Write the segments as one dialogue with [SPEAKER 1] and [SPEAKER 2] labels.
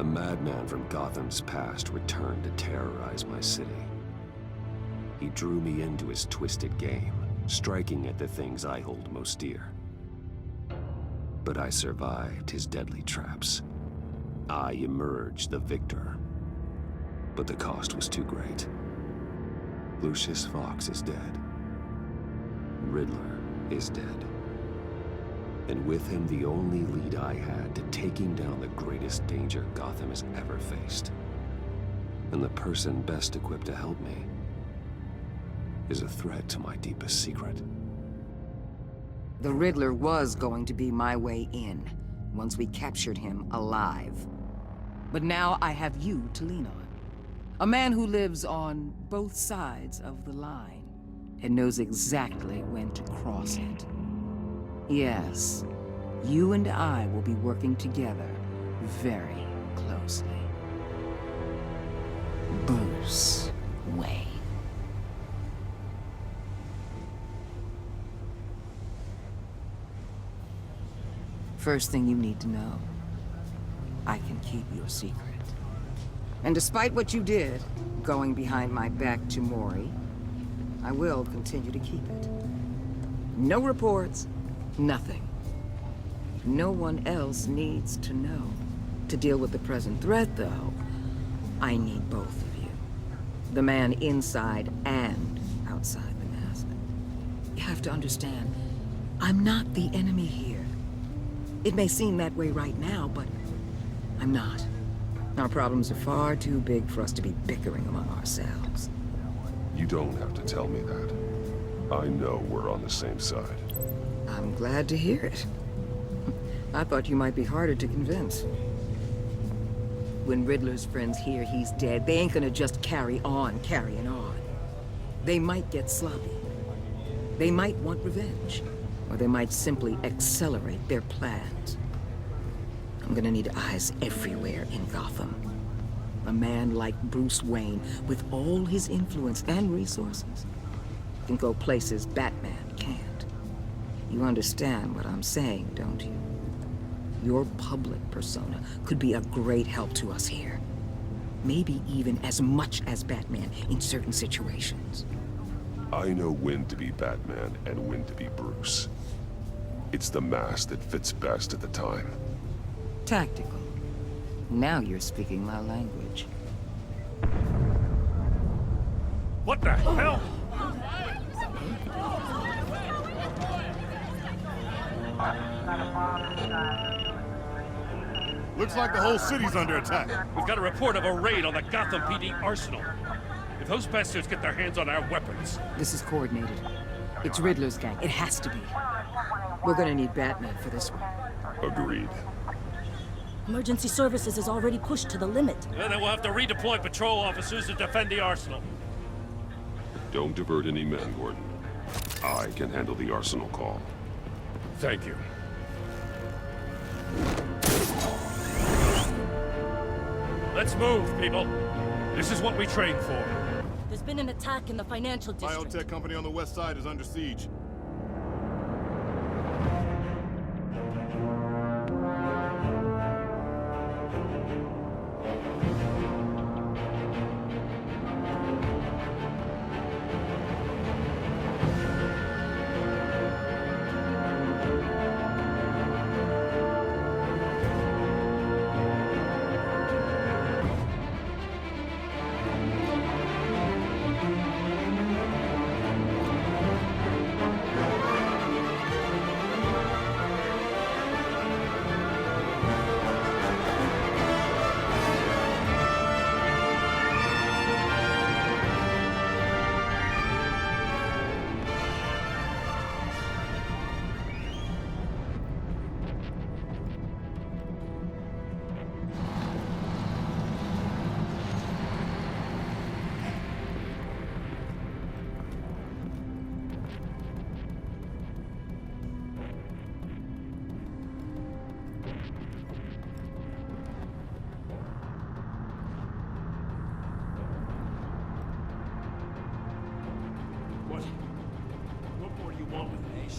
[SPEAKER 1] A madman from Gotham's past returned to terrorize my city. He drew me into his twisted game, striking at the things I hold most dear. But I survived his deadly traps. I emerged the victor. But the cost was too great. Lucius Fox is dead. Riddler is dead. And with him, the only lead I had to taking down the greatest danger Gotham has ever faced. And the person best equipped to help me is a threat to my deepest secret.
[SPEAKER 2] The Riddler was going to be my way in, once we captured him alive. But now I have you to lean on. A man who lives on both sides of the line, and knows exactly when to cross it. Yes, you and I will be working together very closely. Bruce Wayne. First thing you need to know, I can keep your secret. And despite what you did, going behind my back to Mori, I will continue to keep it. No reports, nothing. No one else needs to know. To deal with the present threat, though, I need both of you. The man inside and outside the mask. You have to understand, I'm not the enemy here. It may seem that way right now, but I'm not. Our problems are far too big for us to be bickering among ourselves.
[SPEAKER 1] You don't have to tell me that. I know we're on the same side.
[SPEAKER 2] I'm glad to hear it. I thought you might be harder to convince. When Riddler's friends hear he's dead, they ain't gonna just carry on carrying on. They might get sloppy. They might want revenge. Or they might simply accelerate their plans. I'm gonna need eyes everywhere in Gotham. A man like Bruce Wayne, with all his influence and resources, can go places Batman can't. You understand what I'm saying, don't you? Your public persona could be a great help to us here. Maybe even as much as Batman in certain situations.
[SPEAKER 1] I know when to be Batman and when to be Bruce. It's the mask that fits best at the time.
[SPEAKER 2] Tactical. Now you're speaking my language.
[SPEAKER 3] What the hell?
[SPEAKER 4] Looks like the whole city's under attack.
[SPEAKER 3] We've got a report of a raid on the Gotham PD arsenal. If those bastards get their hands on our weapons...
[SPEAKER 2] This is coordinated. It's Riddler's gang. It has to be. We're gonna need Batman for this one.
[SPEAKER 1] Agreed.
[SPEAKER 5] Emergency services is already pushed to the limit.
[SPEAKER 3] Then we'll have to redeploy patrol officers to defend the arsenal.
[SPEAKER 1] Don't divert any men, Gordon. I can handle the arsenal call.
[SPEAKER 3] Thank you. Let's move, people. This is what we trained for.
[SPEAKER 5] There's been an attack in the financial district.
[SPEAKER 4] Biotech company on the west side is under siege.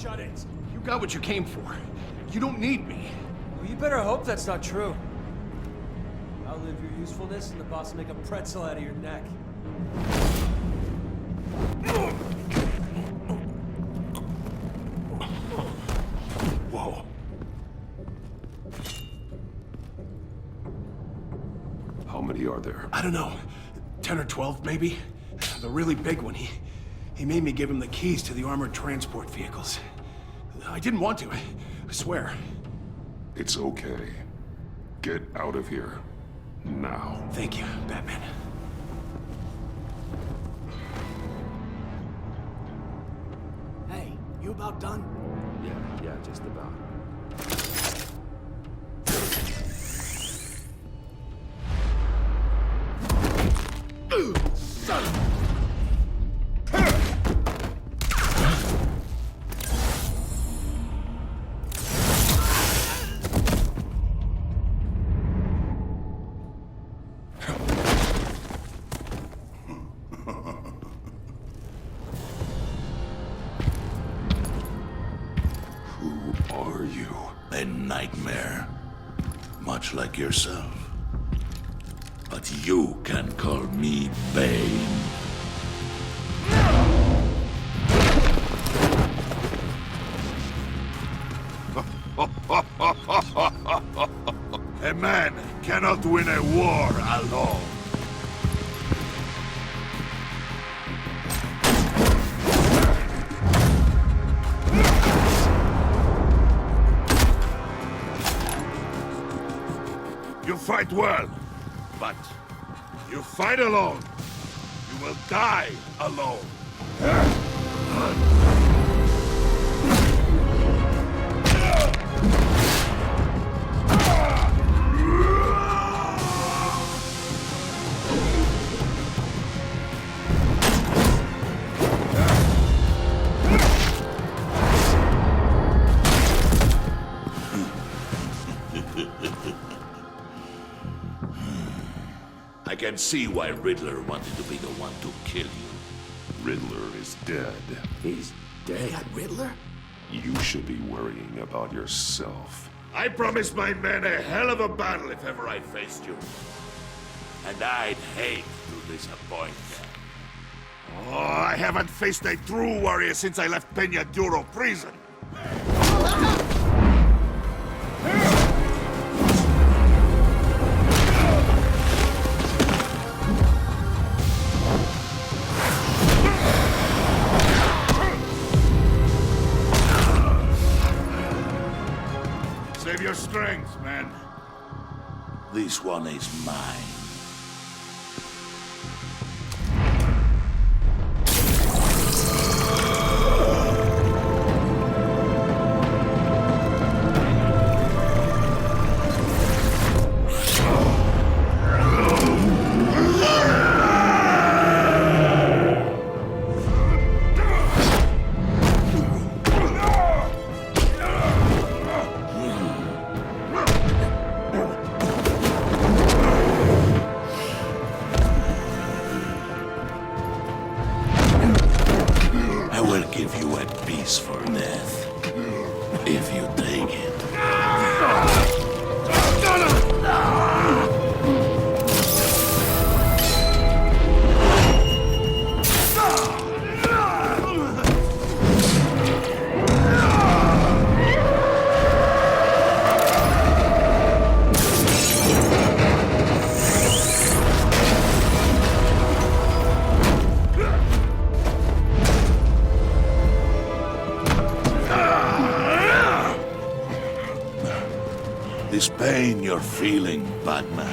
[SPEAKER 6] Shut it.
[SPEAKER 7] You got what you came for. You don't need me.
[SPEAKER 6] Well, you better hope that's not true. I'll outlive your usefulness, and the boss will make a pretzel out of your neck.
[SPEAKER 1] Whoa. How many are there?
[SPEAKER 7] I don't know. 10 or 12, maybe? The really big one, he made me give him the keys to the armored transport vehicles. I didn't want to, I swear.
[SPEAKER 1] It's okay. Get out of here. Now.
[SPEAKER 7] Thank you, Batman.
[SPEAKER 6] Hey, you about done?
[SPEAKER 1] Yeah, just about.
[SPEAKER 7] Son of
[SPEAKER 1] Who are you?
[SPEAKER 8] A nightmare, much like yourself. But you can call me Bane. A man cannot win a war alone. You fight well, but you fight alone. You will die alone. I can see why Riddler wanted to be the one to kill you.
[SPEAKER 1] Riddler is dead.
[SPEAKER 7] He's dead.
[SPEAKER 6] Riddler?
[SPEAKER 1] You should be worrying about yourself.
[SPEAKER 8] I promised my men a hell of a battle if ever I faced you. And I'd hate to disappoint them. Oh, I haven't faced a true warrior since I left Peña Duro prison. Save your strength, man. This one is mine. I will give you a piece for death, if you take it. This pain you're feeling, Batman.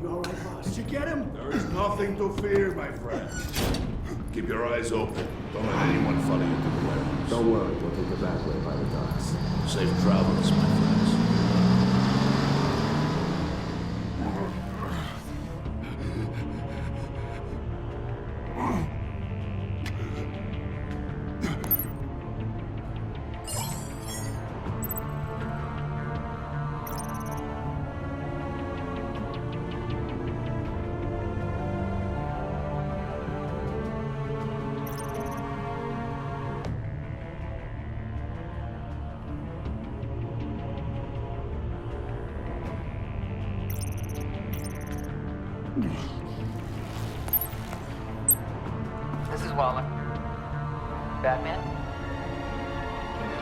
[SPEAKER 6] You alright, boss? Did you get him?
[SPEAKER 8] There is nothing to fear, my friend. Keep your eyes open. Don't let anyone follow you to the warehouse.
[SPEAKER 1] Don't worry, we'll take the back way by the docks.
[SPEAKER 8] Safe travels, my friends.
[SPEAKER 2] This is Waller. Batman?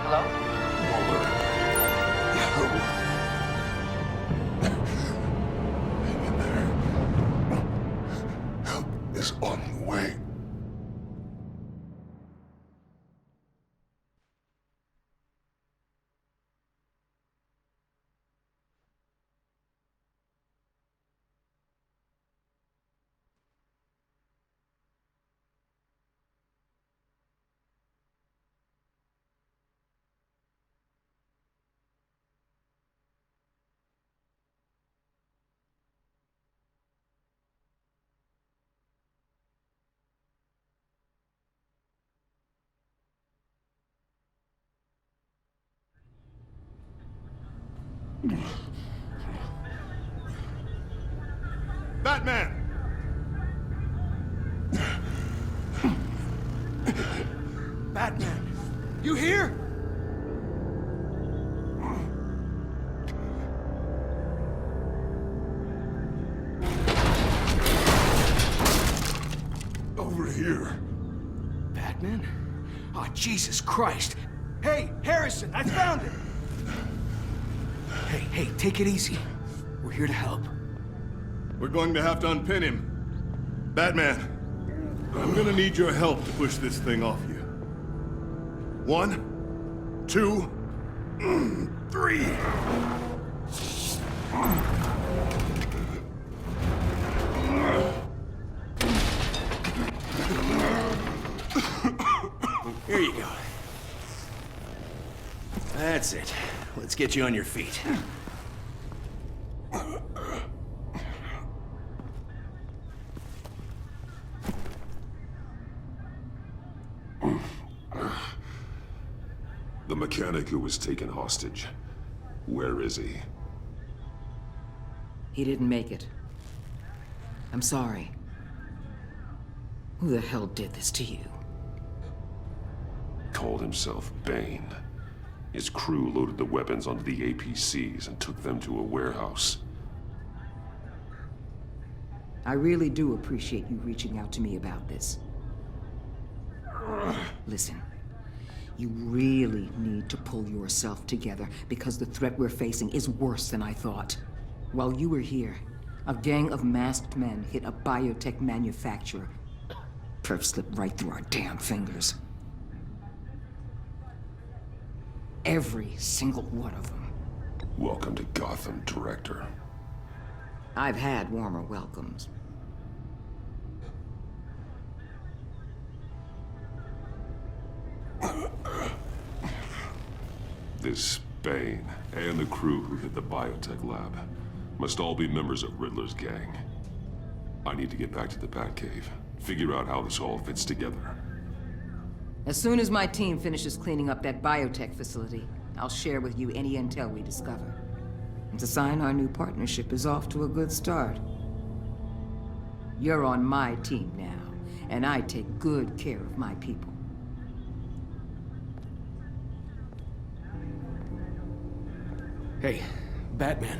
[SPEAKER 2] Hello?
[SPEAKER 8] Waller. Hang in there. Help is on the way.
[SPEAKER 4] Batman!
[SPEAKER 6] Batman, you here?
[SPEAKER 8] Over here.
[SPEAKER 6] Batman? Oh, Jesus Christ. Hey, Harrison, I found it! Hey, take it easy. We're here to help.
[SPEAKER 4] We're going to have to unpin him. Batman, I'm gonna need your help to push this thing off you. 1, 2, 3.
[SPEAKER 6] Here you go. That's it. Let's get you on your feet.
[SPEAKER 1] The mechanic who was taken hostage. Where is he?
[SPEAKER 2] He didn't make it. I'm sorry. Who the hell did this to you?
[SPEAKER 1] Called himself Bane. His crew loaded the weapons onto the ep6s and took them to a warehouse.
[SPEAKER 2] I really do appreciate you reaching out to me about this. Listen, you really need to pull yourself together because the threat we're facing is worse than I thought. While you were here, a gang of masked men hit a biotech manufacturer. Perf slipped right through our damn fingers. Every single one of them.
[SPEAKER 1] Welcome to Gotham, Director.
[SPEAKER 2] I've had warmer welcomes.
[SPEAKER 1] This Bane and the crew who hit the biotech lab must all be members of Riddler's gang. I need to get back to the Batcave, figure out how this all fits together.
[SPEAKER 2] As soon as my team finishes cleaning up that biotech facility, I'll share with you any intel we discover. And to sign our new partnership is off to a good start. You're on my team now, and I take good care of my people.
[SPEAKER 6] Hey, Batman.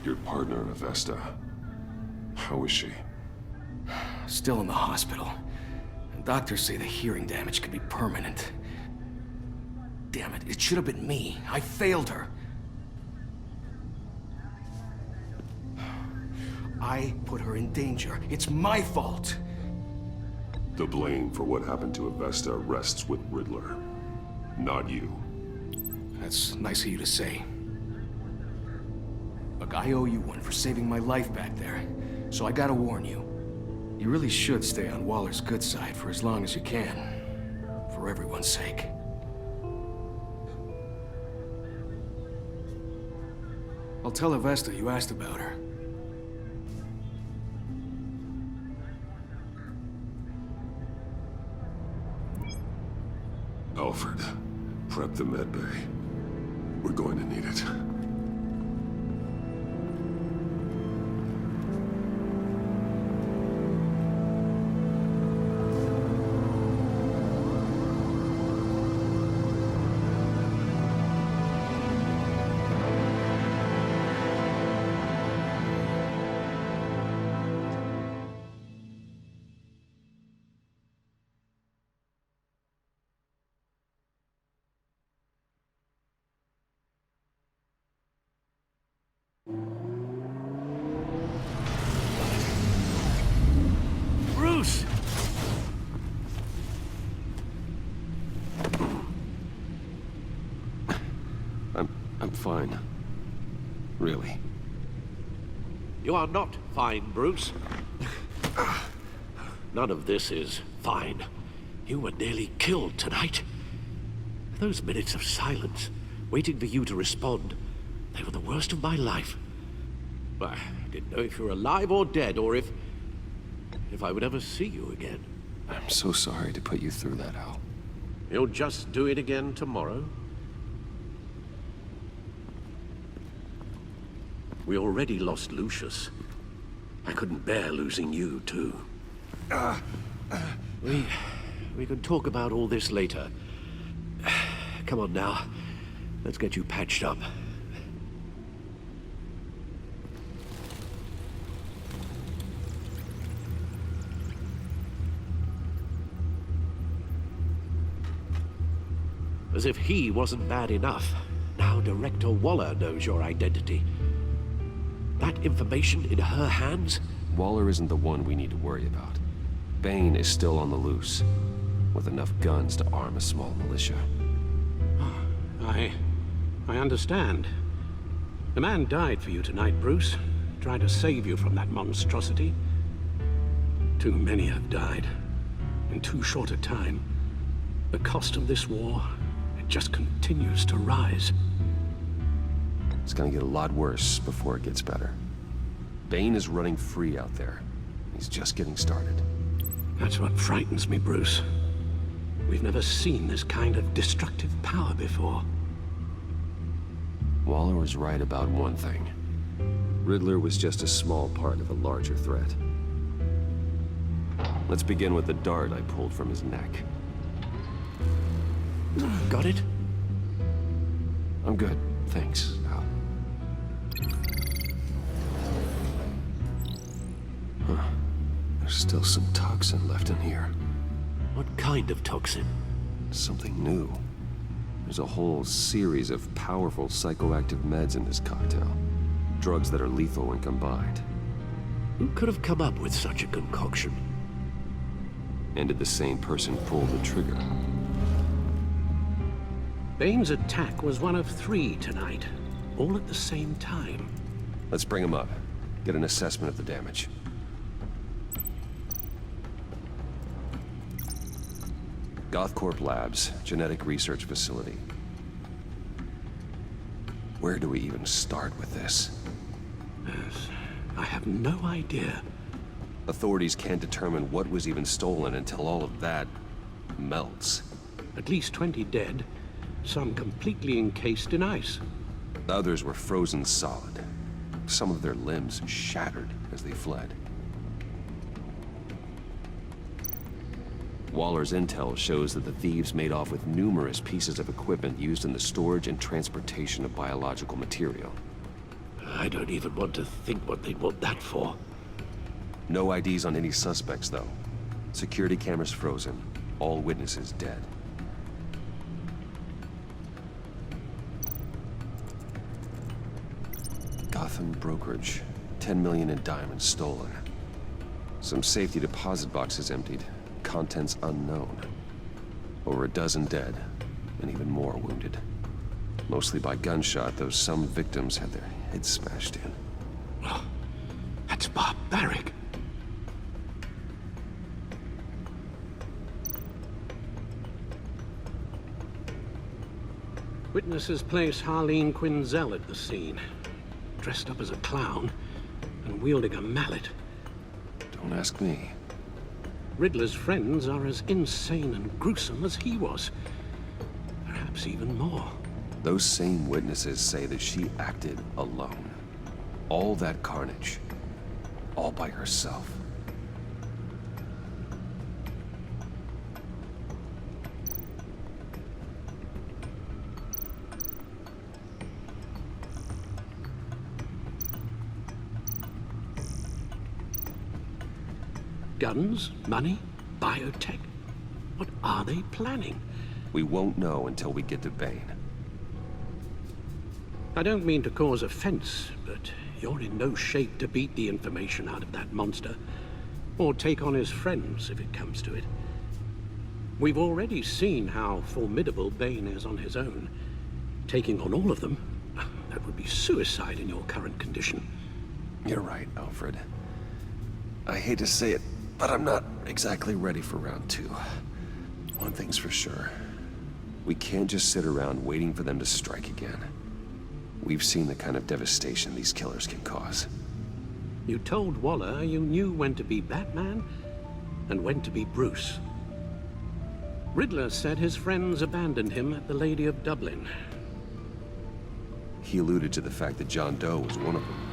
[SPEAKER 1] Your partner, Avesta. How is she?
[SPEAKER 6] Still in the hospital. And doctors say the hearing damage could be permanent. Damn it, it should have been me. I failed her. I put her in danger. It's my fault.
[SPEAKER 1] The blame for what happened to Avesta rests with Riddler, not you.
[SPEAKER 6] That's nice of you to say. Look, I owe you one for saving my life back there. So I gotta warn you. You really should stay on Waller's good side for as long as you can. For everyone's sake. I'll tell Avesta you asked about her.
[SPEAKER 1] Alfred, prep the med bay. We're going to need it.
[SPEAKER 3] Bruce!
[SPEAKER 1] I'm fine. Really.
[SPEAKER 9] You are not fine, Bruce. None of this is fine. You were nearly killed tonight. Those minutes of silence, waiting for you to respond, they were the worst of my life. I didn't know if you were alive or dead, or if I would ever see you again.
[SPEAKER 1] I'm so sorry to put you through that, Al.
[SPEAKER 9] You'll just do it again tomorrow? We already lost Lucius. I couldn't bear losing you, too. We can talk about all this later. Come on now. Let's get you patched up. As if he wasn't bad enough, now Director Waller knows your identity. That information in her hands?
[SPEAKER 1] Waller isn't the one we need to worry about. Bane is still on the loose, with enough guns to arm a small militia.
[SPEAKER 10] I understand. The man died for you tonight, Bruce. Tried to save you from that monstrosity. Too many have died. In too short a time. The cost of this war, it just continues to rise.
[SPEAKER 1] It's gonna get a lot worse before it gets better. Bane is running free out there. He's just getting started.
[SPEAKER 10] That's what frightens me, Bruce. We've never seen this kind of destructive power before.
[SPEAKER 1] Waller was right about one thing. Riddler was just a small part of a larger threat. Let's begin with the dart I pulled from his neck.
[SPEAKER 9] Got it?
[SPEAKER 1] I'm good, thanks, Al. Huh. There's still some toxin left in here.
[SPEAKER 9] What kind of toxin?
[SPEAKER 1] Something new. There's a whole series of powerful psychoactive meds in this cocktail. Drugs that are lethal when combined.
[SPEAKER 9] Who could have come up with such a concoction?
[SPEAKER 1] And did the sane person pull the trigger?
[SPEAKER 10] Bane's attack was one of 3 tonight, all at the same time.
[SPEAKER 1] Let's bring him up. Get an assessment of the damage. Gothcorp Labs, genetic research facility. Where do we even start with this?
[SPEAKER 10] Yes, I have no idea.
[SPEAKER 1] Authorities can't determine what was even stolen until all of that melts.
[SPEAKER 10] At least 20 dead, some completely encased in ice.
[SPEAKER 1] Others were frozen solid. Some of their limbs shattered as they fled. Waller's intel shows that the thieves made off with numerous pieces of equipment used in the storage and transportation of biological material.
[SPEAKER 9] I don't even want to think what they'd want that for.
[SPEAKER 1] No IDs on any suspects, though. Security cameras frozen. All witnesses dead. Gotham brokerage. 10 million in diamonds stolen. Some safety deposit boxes emptied. Contents unknown. Over a dozen dead, and even more wounded. Mostly by gunshot, though some victims had their heads smashed in.
[SPEAKER 10] Oh, that's barbaric. Witnesses place Harleen Quinzel at the scene, dressed up as a clown and wielding a mallet.
[SPEAKER 1] Don't ask me.
[SPEAKER 10] Riddler's friends are as insane and gruesome as he was. Perhaps even more.
[SPEAKER 1] Those same witnesses say that she acted alone. All that carnage. All by herself.
[SPEAKER 10] Guns, money, biotech. What are they planning?
[SPEAKER 1] We won't know until we get to Bane.
[SPEAKER 10] I don't mean to cause offense, but you're in no shape to beat the information out of that monster, or take on his friends if it comes to it. We've already seen how formidable Bane is on his own. Taking on all of them, that would be suicide in your current condition.
[SPEAKER 1] You're right, Alfred. I hate to say it, but I'm not exactly ready for round 2. One thing's for sure. We can't just sit around waiting for them to strike again. We've seen the kind of devastation these killers can cause.
[SPEAKER 10] You told Waller you knew when to be Batman and when to be Bruce. Riddler said his friends abandoned him at the Lady of Dublin.
[SPEAKER 1] He alluded to the fact that John Doe was one of them.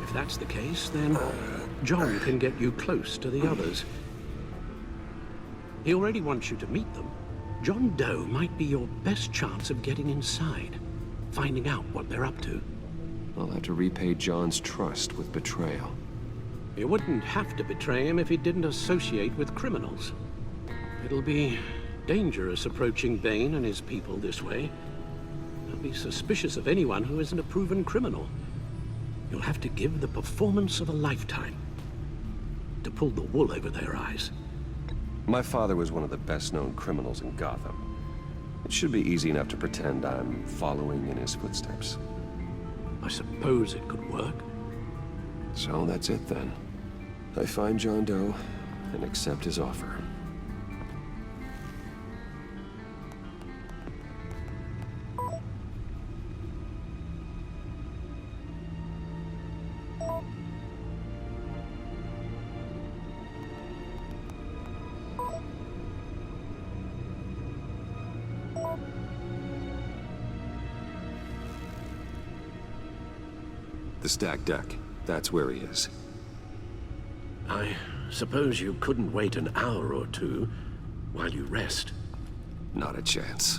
[SPEAKER 10] If that's the case, then John can get you close to the others. He already wants you to meet them. John Doe might be your best chance of getting inside, finding out what they're up to.
[SPEAKER 1] I'll have to repay John's trust with betrayal.
[SPEAKER 10] You wouldn't have to betray him if he didn't associate with criminals. It'll be dangerous approaching Bane and his people this way. They'll be suspicious of anyone who isn't a proven criminal. You'll have to give the performance of a lifetime to pull the wool over their eyes.
[SPEAKER 1] My father was one of the best-known criminals in Gotham. It should be easy enough to pretend I'm following in his footsteps.
[SPEAKER 10] I suppose it could work.
[SPEAKER 1] So that's it then. I find John Doe and accept his offer. The stacked deck. That's where he is.
[SPEAKER 9] I suppose you couldn't wait an hour or two while you rest.
[SPEAKER 1] Not a chance.